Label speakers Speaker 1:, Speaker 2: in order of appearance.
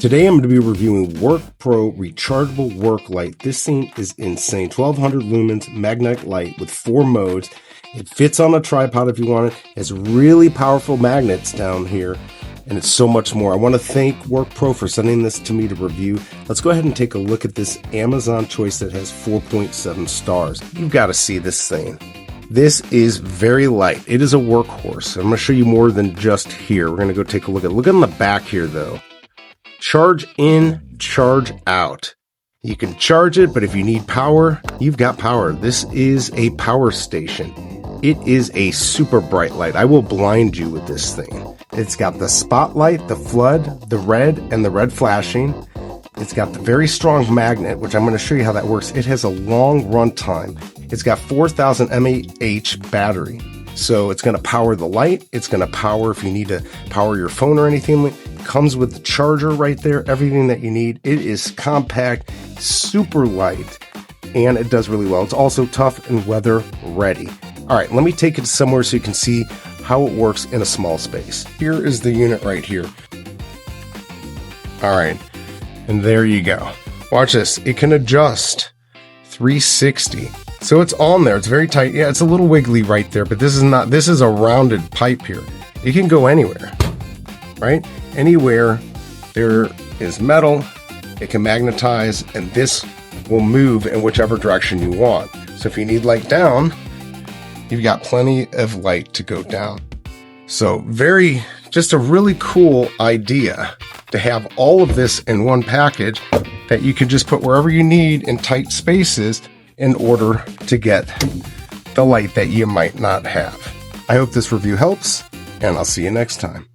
Speaker 1: Today I'm going to be reviewing WORKPRO Rechargeable Work Light. This thing is insane. 1200 lumens magnetic light with 4 modes. It fits on a tripod if you want it. It has really powerful magnets down here, and it's so much more. I want to thank WORKPRO for sending this to me to review. Let's go ahead and take a look at this Amazon choice that has 4.7 stars. You've got to see this thing. This is very light. It is a workhorse. I'm going to show you more than just here. We're going to go take a look at it. Look on the back here though. Charge in, charge out. You can charge it, but if you need power, you've got power. This is a power station. It is a super bright light. I will blind you with this thing. It's got the spotlight, the flood, the red, and the red flashing. It's got the very strong magnet, which I'm going to show you how that works. It has a long run time. It's got 4,000 mAh battery. So it's going to power the light. It's going to power if you need to power your phone or anything. It comes with the charger right there, everything that you need. It is compact, super light, and it does really well. It's also tough and weather ready. All right, let me take it somewhere so you can see how it works in a small space. Here is the unit right here. All right, and there you go. Watch this. It can adjust 360. So it's on there. It's very tight. Yeah, it's a little wiggly right there, but this is a rounded pipe here. It can go anywhere, right? Anywhere there is metal, it can magnetize, and this will move in whichever direction you want. So if you need light down, you've got plenty of light to go down. So just a really cool idea to have all of this in one package that you can just put wherever you need in tight spaces in order to get the light that you might not have. I hope this review helps, and I'll see you next time.